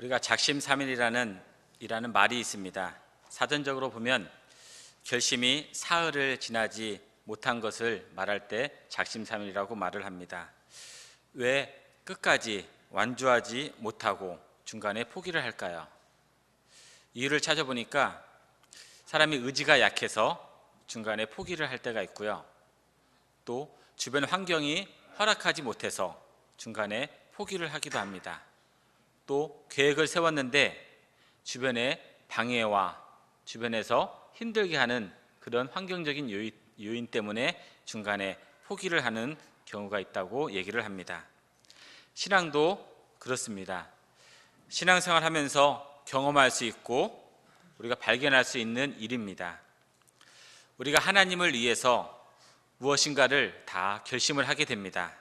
우리가 작심삼일이라는 말이 있습니다. 사전적으로 보면 결심이 사흘을 지나지 못한 것을 말할 때 작심삼일이라고 말을 합니다. 왜 끝까지 완주하지 못하고 중간에 포기를 할까요? 이유를 찾아보니까 사람이 의지가 약해서 중간에 포기를 할 때가 있고요. 또 주변 환경이 허락하지 못해서 중간에 포기를 하기도 합니다. 또 계획을 세웠는데 주변의 방해와 주변에서 힘들게 하는 그런 환경적인 요인 때문에 중간에 포기를 하는 경우가 있다고 얘기를 합니다. 신앙도 그렇습니다. 신앙생활 하면서 경험할 수 있고 우리가 발견할 수 있는 일입니다. 우리가 하나님을 위해서 무엇인가를 다 결심을 하게 됩니다.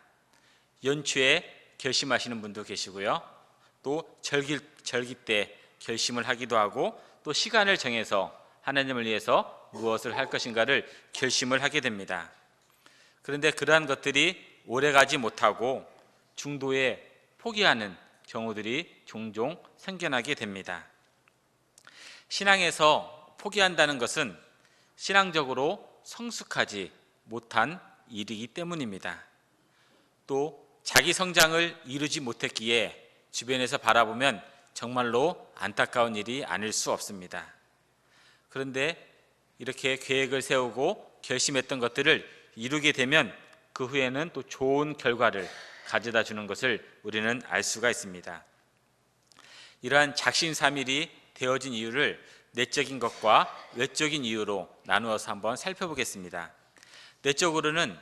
연초에 결심하시는 분도 계시고요. 또 절기 때 결심을 하기도 하고 또 시간을 정해서 하나님을 위해서 무엇을 할 것인가를 결심을 하게 됩니다. 그런데 그러한 것들이 오래가지 못하고 중도에 포기하는 경우들이 종종 생겨나게 됩니다. 신앙에서 포기한다는 것은 신앙적으로 성숙하지 못한 일이기 때문입니다. 또 자기 성장을 이루지 못했기에 주변에서 바라보면 정말로 안타까운 일이 아닐 수 없습니다. 그런데 이렇게 계획을 세우고 결심했던 것들을 이루게 되면 그 후에는 또 좋은 결과를 가져다 주는 것을 우리는 알 수가 있습니다. 이러한 작심삼일이 되어진 이유를 내적인 것과 외적인 이유로 나누어서 한번 살펴보겠습니다. 내적으로는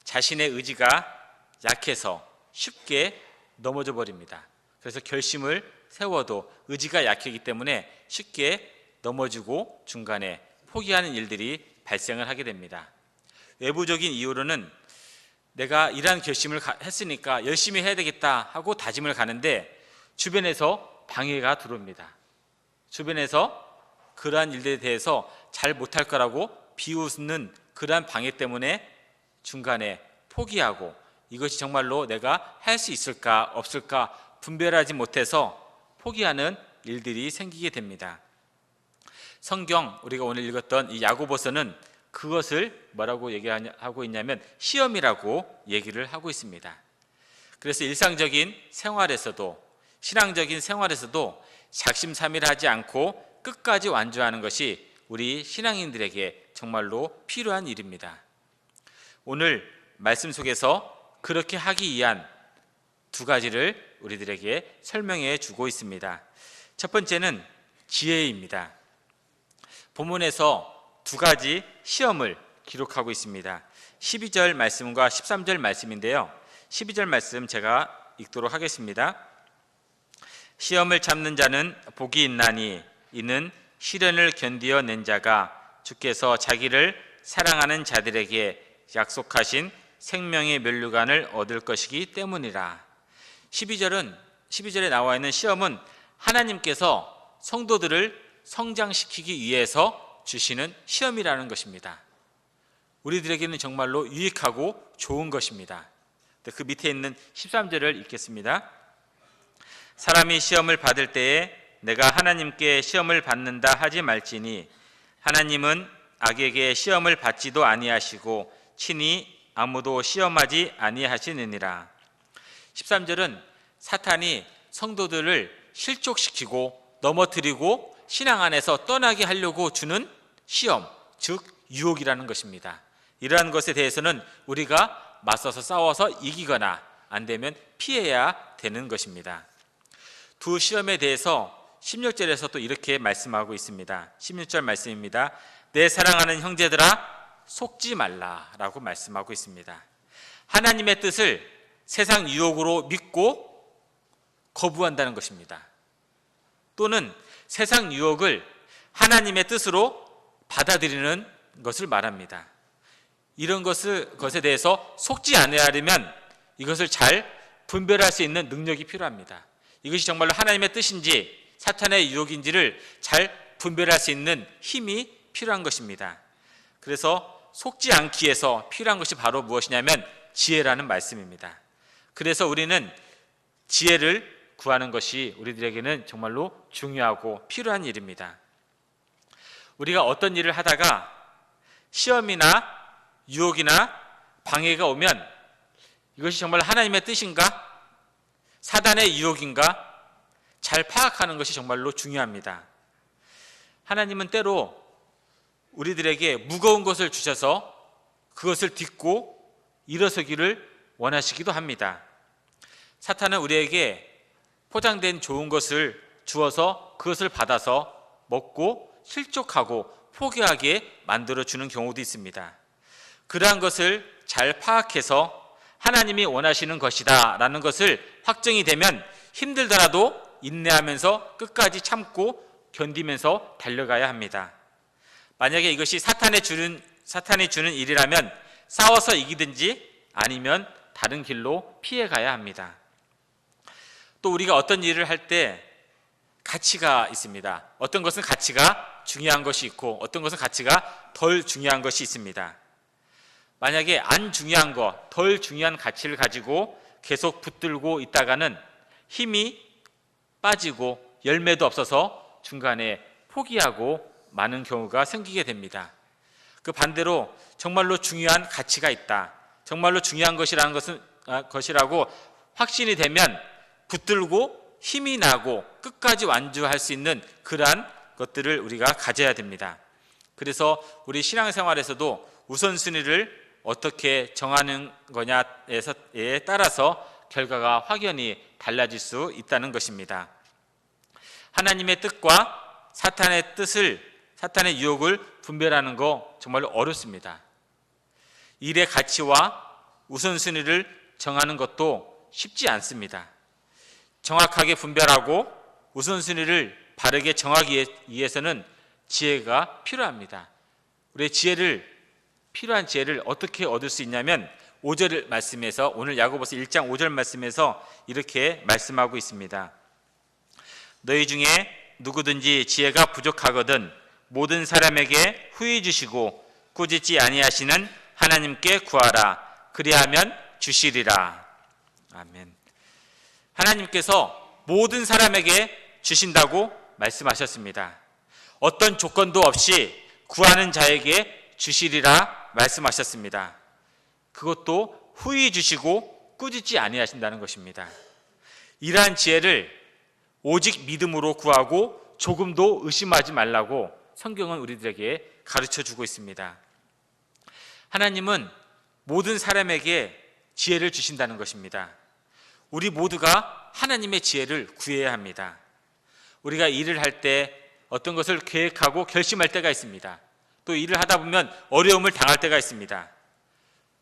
자신의 의지가 약해서 쉽게 넘어져 버립니다. 그래서 결심을 세워도 의지가 약하기 때문에 쉽게 넘어지고 중간에 포기하는 일들이 발생을 하게 됩니다. 외부적인 이유로는 내가 이러한 결심을 했으니까 열심히 해야 되겠다 하고 다짐을 가는데 주변에서 방해가 들어옵니다. 주변에서 그러한 일들에 대해서 잘 못할 거라고 비웃는 그러한 방해 때문에 중간에 포기하고 이것이 정말로 내가 할 수 있을까 없을까 분별하지 못해서 포기하는 일들이 생기게 됩니다. 성경 우리가 오늘 읽었던 이 야고보서는 그것을 뭐라고 얘기하고 있냐면 시험이라고 얘기를 하고 있습니다. 그래서 일상적인 생활에서도 신앙적인 생활에서도 작심삼일하지 않고 끝까지 완주하는 것이 우리 신앙인들에게 정말로 필요한 일입니다. 오늘 말씀 속에서 그렇게 하기 위한 두 가지를 우리들에게 설명해 주고 있습니다. 첫 번째는 지혜입니다. 본문에서 두 가지 시험을 기록하고 있습니다. 12절 말씀과 13절 말씀인데요. 12절 말씀 제가 읽도록 하겠습니다. 시험을 참는 자는 복이 있나니 이는 시련을 견디어 낸 자가 주께서 자기를 사랑하는 자들에게 약속하신 생명의 면류관을 얻을 것이기 때문이라. 12절에 나와 있는 시험은 하나님께서 성도들을 성장시키기 위해서 주시는 시험이라는 것입니다. 우리들에게는 정말로 유익하고 좋은 것입니다. 그 밑에 있는 13절을 읽겠습니다. 사람이 시험을 받을 때에 내가 하나님께 시험을 받는다 하지 말지니 하나님은 악에게 시험을 받지도 아니하시고 친히 아무도 시험하지 아니하시느니라. 13절은 사탄이 성도들을 실족시키고 넘어뜨리고 신앙 안에서 떠나게 하려고 주는 시험, 즉 유혹이라는 것입니다. 이러한 것에 대해서는 우리가 맞서서 싸워서 이기거나 안 되면 피해야 되는 것입니다. 두 시험에 대해서 16절에서 또 이렇게 말씀하고 있습니다. 16절 말씀입니다. 내 사랑하는 형제들아 속지 말라라고 말씀하고 있습니다. 하나님의 뜻을 세상 유혹으로 믿고 거부한다는 것입니다. 또는 세상 유혹을 하나님의 뜻으로 받아들이는 것을 말합니다. 이런 것에 대해서 속지 않아야 하려면 이것을 잘 분별할 수 있는 능력이 필요합니다. 이것이 정말로 하나님의 뜻인지 사탄의 유혹인지를 잘 분별할 수 있는 힘이 필요한 것입니다. 그래서 속지 않기 위해서 필요한 것이 바로 무엇이냐면 지혜라는 말씀입니다. 그래서 우리는 지혜를 구하는 것이 우리들에게는 정말로 중요하고 필요한 일입니다. 우리가 어떤 일을 하다가 시험이나 유혹이나 방해가 오면 이것이 정말 하나님의 뜻인가? 사단의 유혹인가? 잘 파악하는 것이 정말로 중요합니다. 하나님은 때로 우리들에게 무거운 것을 주셔서 그것을 딛고 일어서기를 원하시기도 합니다. 사탄은 우리에게 포장된 좋은 것을 주어서 그것을 받아서 먹고 실족하고 포기하게 만들어주는 경우도 있습니다. 그러한 것을 잘 파악해서 하나님이 원하시는 것이다 라는 것을 확정이 되면 힘들더라도 인내하면서 끝까지 참고 견디면서 달려가야 합니다. 만약에 이것이 사탄이 주는 일이라면 싸워서 이기든지 아니면 다른 길로 피해가야 합니다. 또 우리가 어떤 일을 할 때 가치가 있습니다. 어떤 것은 가치가 중요한 것이 있고 어떤 것은 가치가 덜 중요한 것이 있습니다. 만약에 안 중요한 것, 덜 중요한 가치를 가지고 계속 붙들고 있다가는 힘이 빠지고 열매도 없어서 중간에 포기하고 많은 경우가 생기게 됩니다. 그 반대로 정말로 중요한 가치가 있다, 정말로 중요한 것이라고 확신이 되면 붙들고 힘이 나고 끝까지 완주할 수 있는 그러한 것들을 우리가 가져야 됩니다. 그래서 우리 신앙생활에서도 우선순위를 어떻게 정하는 거냐에 따라서 결과가 확연히 달라질 수 있다는 것입니다. 하나님의 뜻과 사탄의 유혹을 분별하는 거 정말로 어렵습니다. 일의 가치와 우선순위를 정하는 것도 쉽지 않습니다. 정확하게 분별하고 우선순위를 바르게 정하기 위해서는 지혜가 필요합니다. 우리의 필요한 지혜를 어떻게 얻을 수 있냐면 5절 말씀에서, 오늘 야고보서 1장 5절 말씀에서 이렇게 말씀하고 있습니다. 너희 중에 누구든지 지혜가 부족하거든 모든 사람에게 후히 주시고 꾸짖지 아니하시는 하나님께 구하라. 그리하면 주시리라. 아멘. 하나님께서 모든 사람에게 주신다고 말씀하셨습니다. 어떤 조건도 없이 구하는 자에게 주시리라 말씀하셨습니다. 그것도 후히 주시고 꾸짖지 아니하신다는 것입니다. 이러한 지혜를 오직 믿음으로 구하고 조금도 의심하지 말라고 성경은 우리들에게 가르쳐주고 있습니다. 하나님은 모든 사람에게 지혜를 주신다는 것입니다. 우리 모두가 하나님의 지혜를 구해야 합니다. 우리가 일을 할 때 어떤 것을 계획하고 결심할 때가 있습니다. 또 일을 하다 보면 어려움을 당할 때가 있습니다.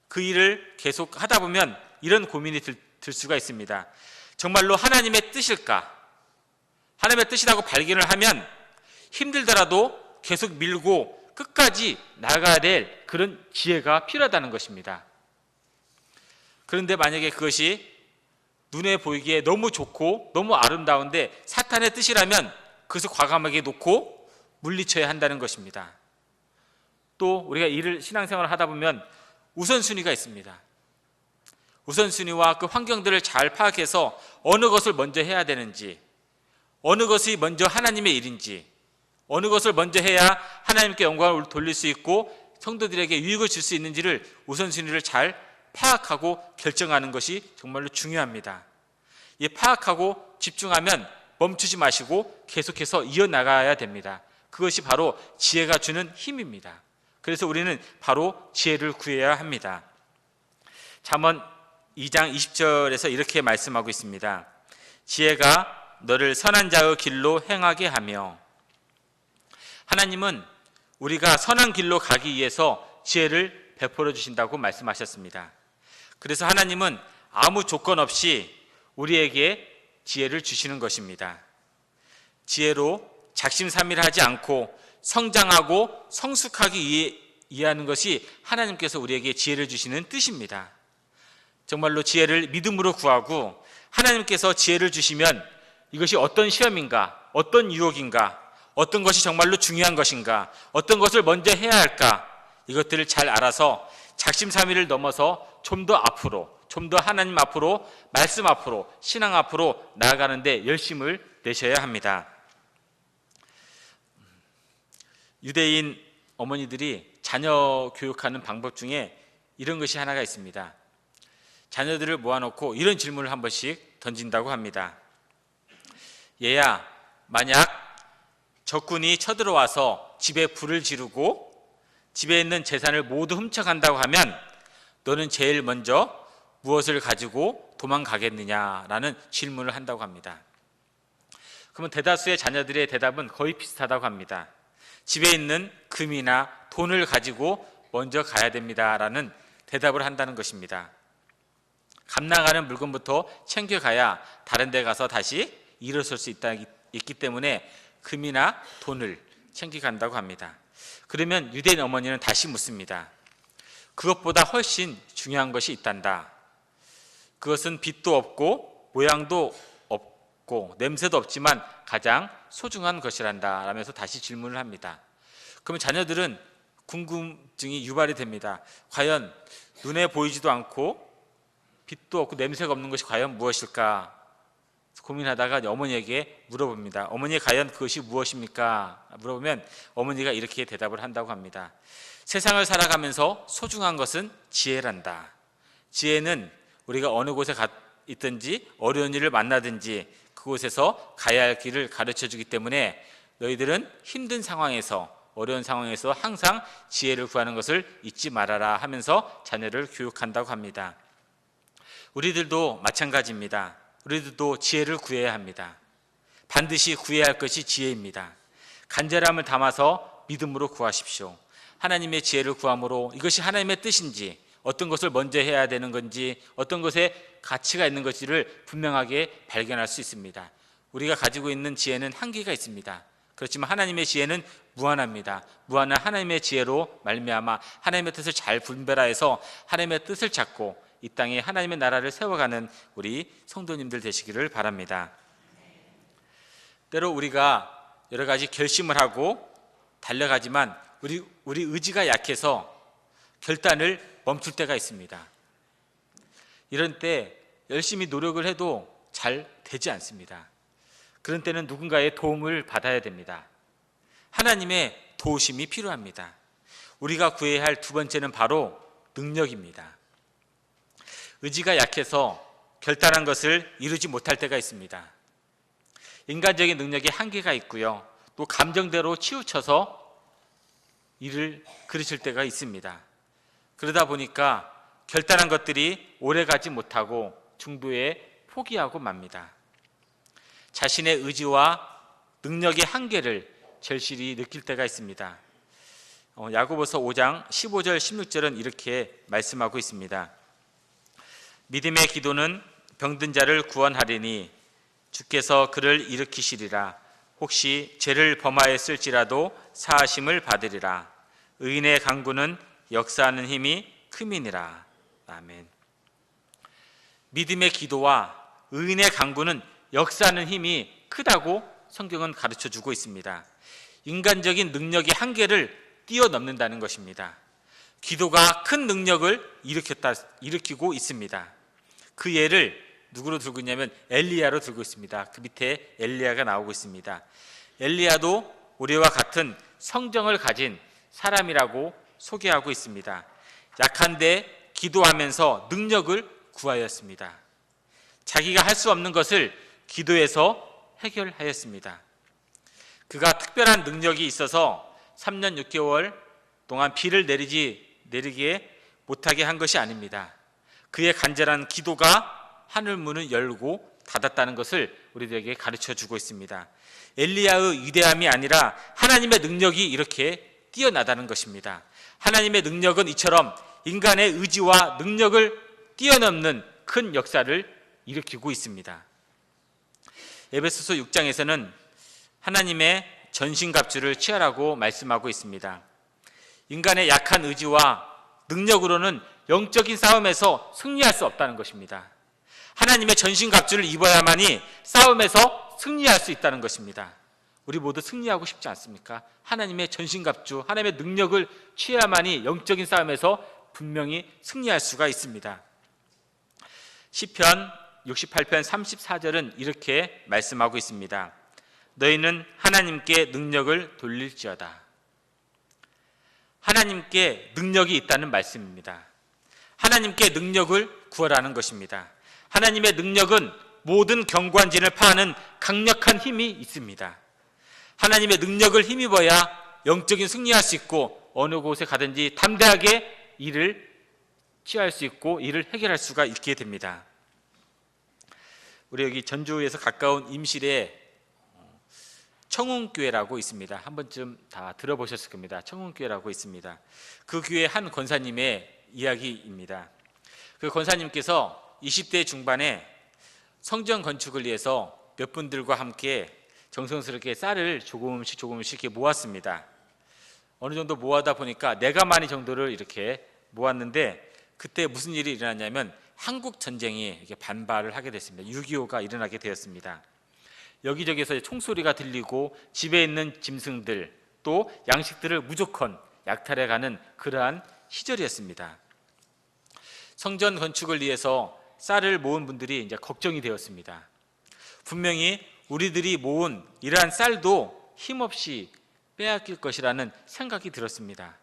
그 일을 계속 하다 보면 이런 고민이 들 수가 있습니다. 정말로 하나님의 뜻일까? 하나님의 뜻이라고 발견을 하면 힘들더라도 계속 밀고 끝까지 나가야 될 그런 지혜가 필요하다는 것입니다. 그런데 만약에 그것이 눈에 보이기에 너무 좋고 너무 아름다운데 사탄의 뜻이라면 그것을 과감하게 놓고 물리쳐야 한다는 것입니다. 또 우리가 신앙생활을 하다 보면 우선순위가 있습니다. 우선순위와 그 환경들을 잘 파악해서 어느 것을 먼저 해야 되는지, 어느 것이 먼저 하나님의 일인지, 어느 것을 먼저 해야 하나님께 영광을 돌릴 수 있고 성도들에게 유익을 줄 수 있는지를 우선순위를 잘 파악하고 결정하는 것이 정말로 중요합니다. 이 파악하고 집중하면 멈추지 마시고 계속해서 이어나가야 됩니다. 그것이 바로 지혜가 주는 힘입니다. 그래서 우리는 바로 지혜를 구해야 합니다. 잠언 2장 20절에서 이렇게 말씀하고 있습니다. 지혜가 너를 선한 자의 길로 행하게 하며. 하나님은 우리가 선한 길로 가기 위해서 지혜를 베풀어 주신다고 말씀하셨습니다. 그래서 하나님은 아무 조건 없이 우리에게 지혜를 주시는 것입니다. 지혜로 작심삼일하지 않고 성장하고 성숙하기 위하는 것이 하나님께서 우리에게 지혜를 주시는 뜻입니다. 정말로 지혜를 믿음으로 구하고 하나님께서 지혜를 주시면 이것이 어떤 시험인가, 어떤 유혹인가, 어떤 것이 정말로 중요한 것인가, 어떤 것을 먼저 해야 할까, 이것들을 잘 알아서 작심삼일을 넘어서 좀 더 앞으로, 좀 더 하나님 앞으로, 말씀 앞으로, 신앙 앞으로 나아가는데 열심을 내셔야 합니다. 유대인 어머니들이 자녀 교육하는 방법 중에 이런 것이 하나가 있습니다. 자녀들을 모아놓고 이런 질문을 한 번씩 던진다고 합니다. 얘야, 만약 적군이 쳐들어와서 집에 불을 지르고 집에 있는 재산을 모두 훔쳐간다고 하면 너는 제일 먼저 무엇을 가지고 도망가겠느냐라는 질문을 한다고 합니다. 그러면 대다수의 자녀들의 대답은 거의 비슷하다고 합니다. 집에 있는 금이나 돈을 가지고 먼저 가야 됩니다라는 대답을 한다는 것입니다. 값 나가는 물건부터 챙겨가야 다른 데 가서 다시 일어설 수 있기 때문에 금이나 돈을 챙겨간다고 합니다. 그러면 유대인 어머니는 다시 묻습니다. 그것보다 훨씬 중요한 것이 있단다. 그것은 빛도 없고 모양도 없고 냄새도 없지만 가장 소중한 것이란다 라면서 다시 질문을 합니다. 그러면 자녀들은 궁금증이 유발이 됩니다. 과연 눈에 보이지도 않고 빛도 없고 냄새가 없는 것이 과연 무엇일까 고민하다가 어머니에게 물어봅니다. 어머니, 과연 그것이 무엇입니까? 물어보면 어머니가 이렇게 대답을 한다고 합니다. 세상을 살아가면서 소중한 것은 지혜란다. 지혜는 우리가 어느 곳에 있든지 어려운 일을 만나든지 그곳에서 가야 할 길을 가르쳐주기 때문에 너희들은 힘든 상황에서, 어려운 상황에서 항상 지혜를 구하는 것을 잊지 말아라 하면서 자녀를 교육한다고 합니다. 우리들도 마찬가지입니다. 우리들도 지혜를 구해야 합니다. 반드시 구해야 할 것이 지혜입니다. 간절함을 담아서 믿음으로 구하십시오. 하나님의 지혜를 구함으로 이것이 하나님의 뜻인지, 어떤 것을 먼저 해야 되는 건지, 어떤 것에 가치가 있는 것인지를 분명하게 발견할 수 있습니다. 우리가 가지고 있는 지혜는 한계가 있습니다. 그렇지만 하나님의 지혜는 무한합니다. 무한한 하나님의 지혜로 말미암아 하나님의 뜻을 잘 분별하여서 하나님의 뜻을 찾고 이 땅에 하나님의 나라를 세워가는 우리 성도님들 되시기를 바랍니다. 때로 우리가 여러 가지 결심을 하고 달려가지만 우리 의지가 약해서 결단을 멈출 때가 있습니다. 이런 때 열심히 노력을 해도 잘 되지 않습니다. 그런 때는 누군가의 도움을 받아야 됩니다. 하나님의 도우심이 필요합니다. 우리가 구해야 할 두 번째는 바로 능력입니다. 의지가 약해서 결단한 것을 이루지 못할 때가 있습니다. 인간적인 능력에 한계가 있고요. 또 감정대로 치우쳐서 일을 그르칠 때가 있습니다. 그러다 보니까 결단한 것들이 오래가지 못하고 중도에 포기하고 맙니다. 자신의 의지와 능력의 한계를 절실히 느낄 때가 있습니다. 야고보서 5장 15절 16절은 이렇게 말씀하고 있습니다. 믿음의 기도는 병든 자를 구원하리니 주께서 그를 일으키시리라. 혹시 죄를 범하였을지라도 사하심을 받으리라. 의인의 간구는 역사하는 힘이 큼이니라. 아멘. 믿음의 기도와 의인의 간구는 역사하는 힘이 크다고 성경은 가르쳐주고 있습니다. 인간적인 능력의 한계를 뛰어넘는다는 것입니다. 기도가 큰 능력을 일으키고 있습니다. 그 예를 누구로 들고 있냐면 엘리야로 들고 있습니다. 그 밑에 엘리야가 나오고 있습니다. 엘리야도 우리와 같은 성정을 가진 사람이라고 소개하고 있습니다. 약한데 기도하면서 능력을 구하였습니다. 자기가 할 수 없는 것을 기도해서 해결하였습니다. 그가 특별한 능력이 있어서 3년 6개월 동안 비를 내리게 못하게 한 것이 아닙니다. 그의 간절한 기도가 하늘 문을 열고 닫았다는 것을 우리들에게 가르쳐주고 있습니다. 엘리야의 위대함이 아니라 하나님의 능력이 이렇게 뛰어나다는 것입니다. 하나님의 능력은 이처럼 인간의 의지와 능력을 뛰어넘는 큰 역사를 일으키고 있습니다. 에베소서 6장에서는 하나님의 전신갑주를 취하라고 말씀하고 있습니다. 인간의 약한 의지와 능력으로는 영적인 싸움에서 승리할 수 없다는 것입니다. 하나님의 전신갑주를 입어야만이 싸움에서 승리할 수 있다는 것입니다. 우리 모두 승리하고 싶지 않습니까? 하나님의 전신갑주, 하나님의 능력을 취해야만이 영적인 싸움에서 분명히 승리할 수가 있습니다. 시편 68편 34절은 이렇게 말씀하고 있습니다. 너희는 하나님께 능력을 돌릴지어다. 하나님께 능력이 있다는 말씀입니다. 하나님께 능력을 구하라는 것입니다. 하나님의 능력은 모든 경관진을 파하는 강력한 힘이 있습니다. 하나님의 능력을 힘입어야 영적인 승리할 수 있고 어느 곳에 가든지 담대하게 일을 취할 수 있고 일을 해결할 수가 있게 됩니다. 우리 여기 전주에서 가까운 임실에 청운교회라고 있습니다. 한 번쯤 다 들어보셨을 겁니다. 청운교회라고 있습니다. 그 교회 한 권사님의 이야기입니다. 그 권사님께서 20대 중반에 성전 건축을 위해서 몇 분들과 함께 정성스럽게 쌀을 조금씩 이렇게 모았습니다. 어느 정도 모아다 보니까 네가 마니 정도를 이렇게 모았는데 그때 무슨 일이 일어났냐면 한국 전쟁이 이렇게 반발을 하게 됐습니다. 6.25가 일어나게 되었습니다. 여기저기서 총소리가 들리고 집에 있는 짐승들 또 양식들을 무조건 약탈해가는 그러한 시절이었습니다. 성전 건축을 위해서 쌀을 모은 분들이 이제 걱정이 되었습니다. 분명히 우리들이 모은 이러한 쌀도 힘없이 빼앗길 것이라는 생각이 들었습니다.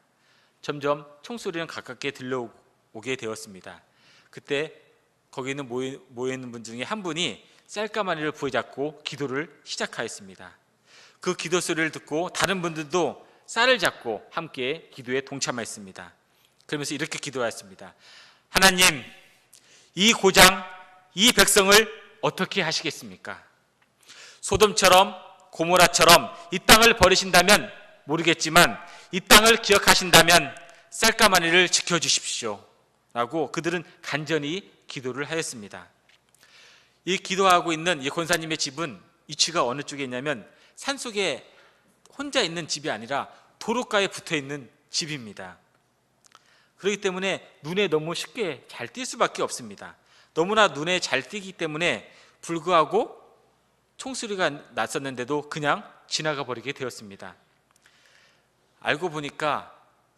점점 총소리는 가깝게 들려오게 되었습니다. 그때 거기 있는 모여 있는 분 중에 한 분이 쌀가마니를 부여잡고 기도를 시작하였습니다. 그 기도 소리를 듣고 다른 분들도 쌀을 잡고 함께 기도에 동참했습니다. 그러면서 이렇게 기도하였습니다. 하나님, 이 고장, 이 백성을 어떻게 하시겠습니까? 소돔처럼 고모라처럼 이 땅을 버리신다면 모르겠지만 이 땅을 기억하신다면 쌀가마니를 지켜주십시오 라고 그들은 간절히 기도를 하였습니다. 이 기도하고 있는 이 권사님의 집은 위치가 어느 쪽에 있냐면 산속에 혼자 있는 집이 아니라 도로가에 붙어있는 집입니다. 그렇기 때문에 눈에 너무 쉽게 잘 띌 수밖에 없습니다. 너무나 눈에 잘 띄기 때문에 불구하고 총소리가 났었는데도 그냥 지나가 버리게 되었습니다. 알고 보니까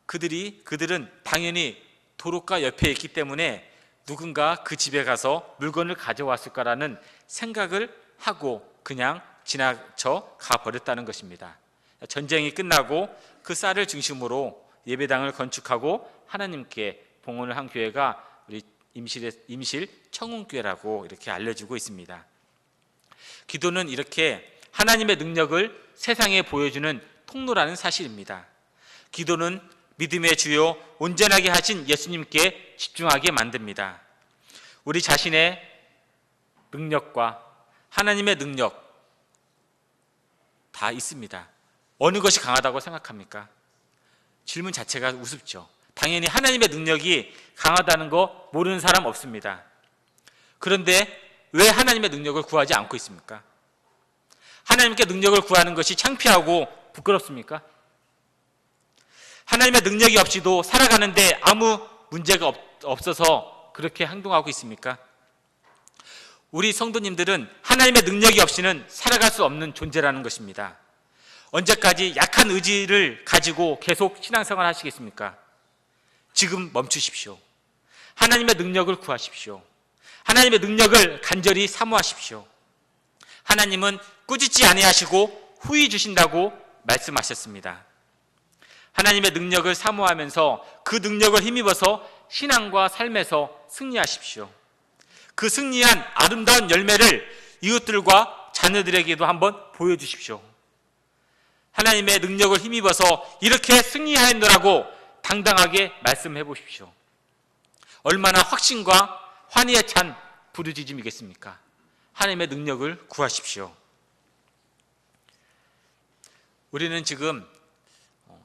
그들은 당연히 도로가 옆에 있기 때문에 누군가 그 집에 가서 물건을 가져왔을 거라는 생각을 하고 그냥 지나쳐 가버렸다는 것입니다. 전쟁이 끝나고 그 쌀을 중심으로 예배당을 건축하고 하나님께 봉헌을 한 교회가 우리 임실 청운교회라고 이렇게 알려지고 있습니다. 기도는 이렇게 하나님의 능력을 세상에 보여주는 통로라는 사실입니다. 기도는 믿음의 주요 온전하게 하신 예수님께 집중하게 만듭니다. 우리 자신의 능력과 하나님의 능력 다 있습니다. 어느 것이 강하다고 생각합니까? 질문 자체가 우습죠. 당연히 하나님의 능력이 강하다는 거 모르는 사람 없습니다. 그런데 왜 하나님의 능력을 구하지 않고 있습니까? 하나님께 능력을 구하는 것이 창피하고 부끄럽습니까? 하나님의 능력이 없이도 살아가는데 아무 문제가 없어서 그렇게 행동하고 있습니까? 우리 성도님들은 하나님의 능력이 없이는 살아갈 수 없는 존재라는 것입니다. 언제까지 약한 의지를 가지고 계속 신앙생활 하시겠습니까? 지금 멈추십시오. 하나님의 능력을 구하십시오. 하나님의 능력을 간절히 사모하십시오. 하나님은 꾸짖지 아니하시고 후히 주신다고 말씀하셨습니다. 하나님의 능력을 사모하면서 그 능력을 힘입어서 신앙과 삶에서 승리하십시오. 그 승리한 아름다운 열매를 이웃들과 자녀들에게도 한번 보여주십시오. 하나님의 능력을 힘입어서 이렇게 승리하였노라고 당당하게 말씀해 보십시오. 얼마나 확신과 환희에 찬 부르짖음이겠습니까? 하나님의 능력을 구하십시오. 우리는 지금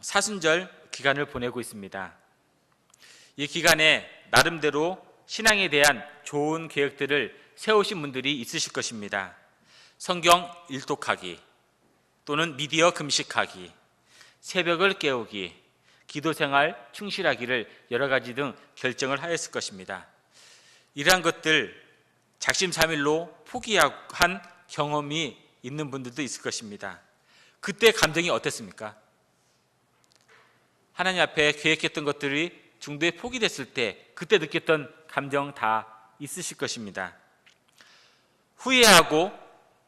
사순절 기간을 보내고 있습니다. 이 기간에 나름대로 신앙에 대한 좋은 계획들을 세우신 분들이 있으실 것입니다. 성경 일독하기 또는 미디어 금식하기, 새벽을 깨우기, 기도생활 충실하기를 여러 가지 등 결정을 하였을 것입니다. 이러한 것들 작심삼일로 포기한 경험이 있는 분들도 있을 것입니다. 그때 감정이 어땠습니까? 하나님 앞에 계획했던 것들이 중도에 포기됐을 때 그때 느꼈던 감정 다 있으실 것입니다. 후회하고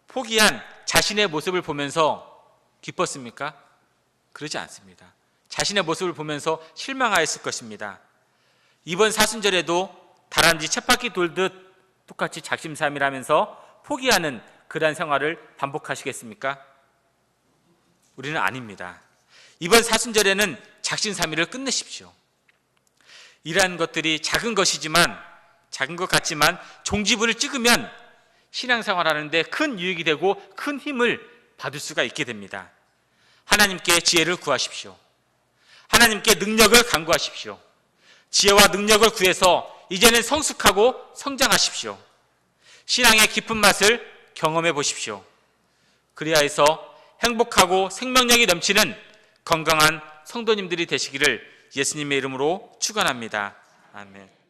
포기한 자신의 모습을 보면서 기뻤습니까? 그러지 않습니다. 자신의 모습을 보면서 실망하였을 것입니다. 이번 사순절에도 다람쥐 쳇바퀴 돌듯 똑같이 작심삼일하면서 포기하는 그러한 생활을 반복하시겠습니까? 우리는 아닙니다. 이번 사순절에는 작심삼일을 끝내십시오. 이러한 것들이 작은 것 같지만 종지부를 찍으면 신앙생활 하는데 큰 유익이 되고 큰 힘을 받을 수가 있게 됩니다. 하나님께 지혜를 구하십시오. 하나님께 능력을 간구하십시오. 지혜와 능력을 구해서 이제는 성숙하고 성장하십시오. 신앙의 깊은 맛을 경험해 보십시오. 그리하여서 행복하고 생명력이 넘치는 건강한 성도님들이 되시기를 예수님의 이름으로 축원합니다. 아멘.